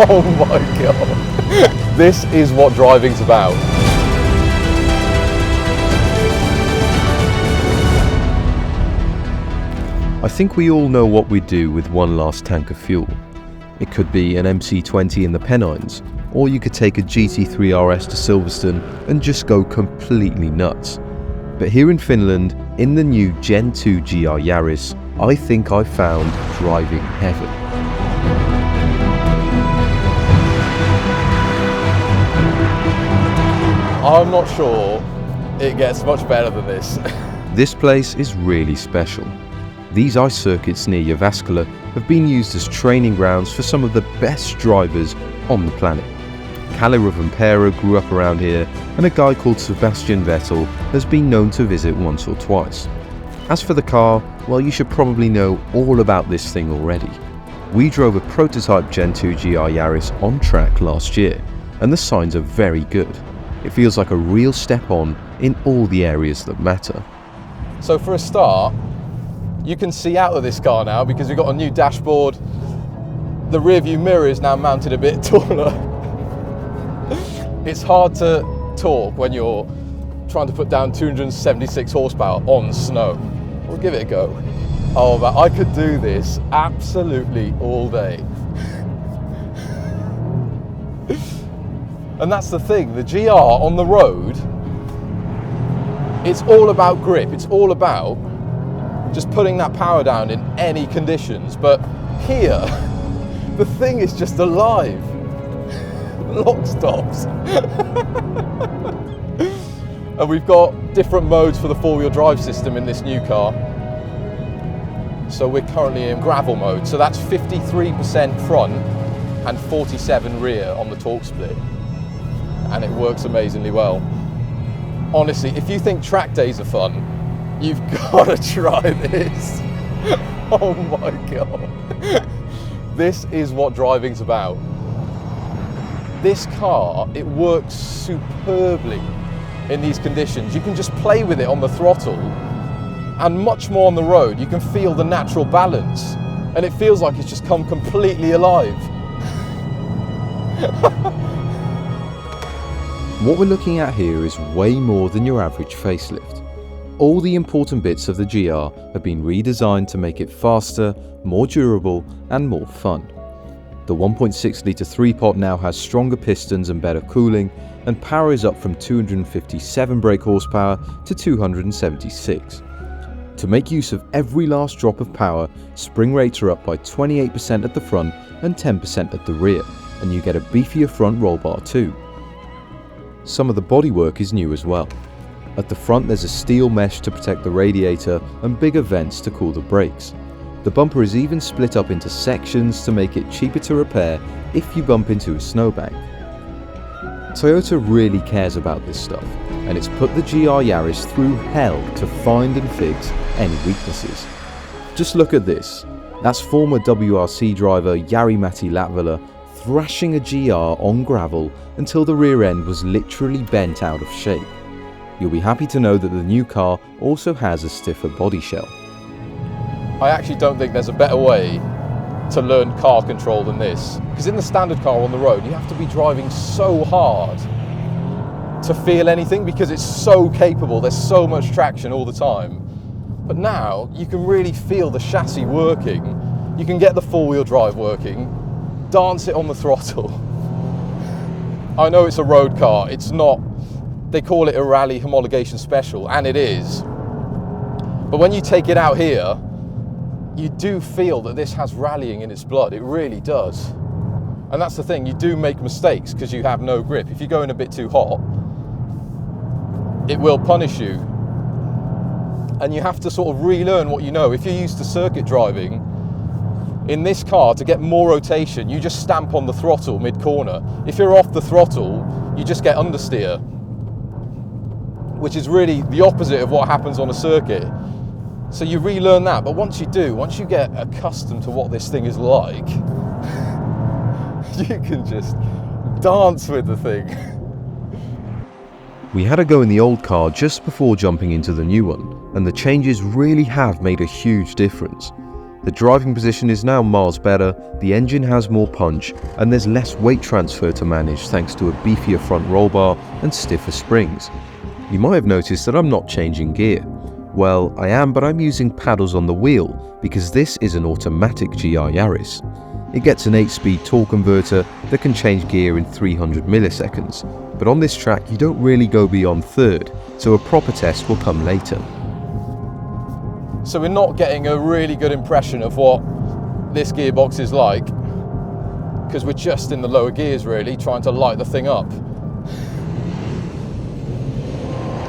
Oh my god. This is what driving's about. I think we all know what we'd do with one last tank of fuel. It could be an MC20 in the Pennines, or you could take a GT3 RS to Silverstone and just go completely nuts. But here in Finland, in the new Gen 2 GR Yaris, I think I found driving heaven. I'm not sure it gets much better than this. This place is really special. These ice circuits near Jyväskylä have been used as training grounds for some of the best drivers on the planet. Kalle Rovanperä grew up around here, and a guy called Sebastian Vettel has been known to visit once or twice. As for the car, well, you should probably know all about this thing already. We drove a prototype Gen 2 GR Yaris on track last year, and the signs are very good. It feels like a real step on in all the areas that matter. So for a start, you can see out of this car now because we've got a new dashboard. The rear view mirror is now mounted a bit taller. It's hard to talk when you're trying to put down 276 horsepower on snow. We'll give it a go. Oh man, I could do this absolutely all day. And that's the thing, the GR on the road, it's all about grip. It's all about just putting that power down in any conditions. But here, the thing is just alive. Lock stops. And we've got different modes for the four-wheel drive system in this new car. So we're currently in gravel mode. So that's 53% front and 47 rear on the torque split. And it works amazingly well. Honestly, if you think track days are fun, you've got to try this. Oh my god. This is what driving's about. This car, it works superbly in these conditions. You can just play with it on the throttle, and much more on the road. You can feel the natural balance, and it feels like it's just come completely alive. What we're looking at here is way more than your average facelift. All the important bits of the GR have been redesigned to make it faster, more durable and more fun. The 1.6 litre 3-pot now has stronger pistons and better cooling, and power is up from 257 brake horsepower to 276. To make use of every last drop of power, spring rates are up by 28% at the front and 10% at the rear, and you get a beefier front roll bar too. Some of the bodywork is new as well. At the front there's a steel mesh to protect the radiator and bigger vents to cool the brakes. The bumper is even split up into sections to make it cheaper to repair if you bump into a snowbank. Toyota really cares about this stuff, and it's put the GR Yaris through hell to find and fix any weaknesses. Just look at this. That's former WRC driver Jari-Matti Latvala thrashing a GR on gravel until the rear end was literally bent out of shape. You'll be happy to know that the new car also has a stiffer body shell. I actually don't think there's a better way to learn car control than this. Because in the standard car on the road, you have to be driving so hard to feel anything because it's so capable, there's so much traction all the time. But now, you can really feel the chassis working. You can get the four-wheel drive working, dance it on the throttle. I know it's a road car, it's not, they call it a rally homologation special, and it is. But when you take it out here, you do feel that this has rallying in its blood, it really does. And that's the thing, you do make mistakes because you have no grip. If you go in a bit too hot, it will punish you. And you have to sort of relearn what you know. If you're used to circuit driving, in this car, to get more rotation, you just stamp on the throttle mid-corner. If you're off the throttle, you just get understeer, which is really the opposite of what happens on a circuit. So you relearn that, but once you do, once you get accustomed to what this thing is like, you can just dance with the thing. We had a go in the old car just before jumping into the new one, and the changes really have made a huge difference. The driving position is now miles better, the engine has more punch, and there's less weight transfer to manage thanks to a beefier front roll bar and stiffer springs. You might have noticed that I'm not changing gear. Well, I am, but I'm using paddles on the wheel because this is an automatic GR Yaris. It gets an 8-speed torque converter that can change gear in 300 milliseconds, but on this track you don't really go beyond third, so a proper test will come later. So we're not getting a really good impression of what this gearbox is like, because we're just in the lower gears really, trying to light the thing up.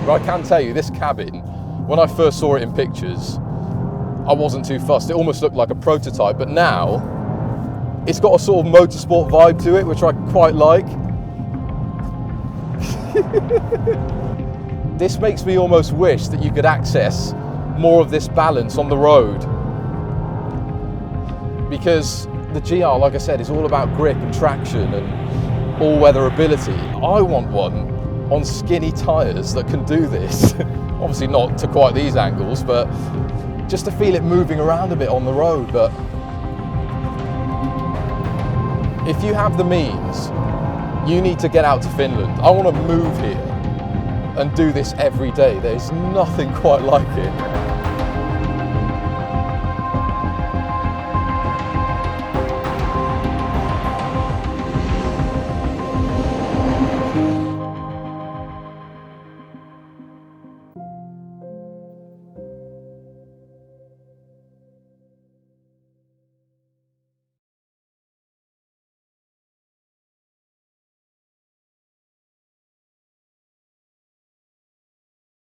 But I can tell you, this cabin, when I first saw it in pictures, I wasn't too fussed. It almost looked like a prototype, but now it's got a sort of motorsport vibe to it, which I quite like. This makes me almost wish that you could access more of this balance on the road, because the GR, like I said, is all about grip and traction and all-weather ability. I want one on skinny tyres that can do this. Obviously not to quite these angles, but just to feel it moving around a bit on the road. But if you have the means, you need to get out to Finland. I want to move here and do this every day. There's nothing quite like it.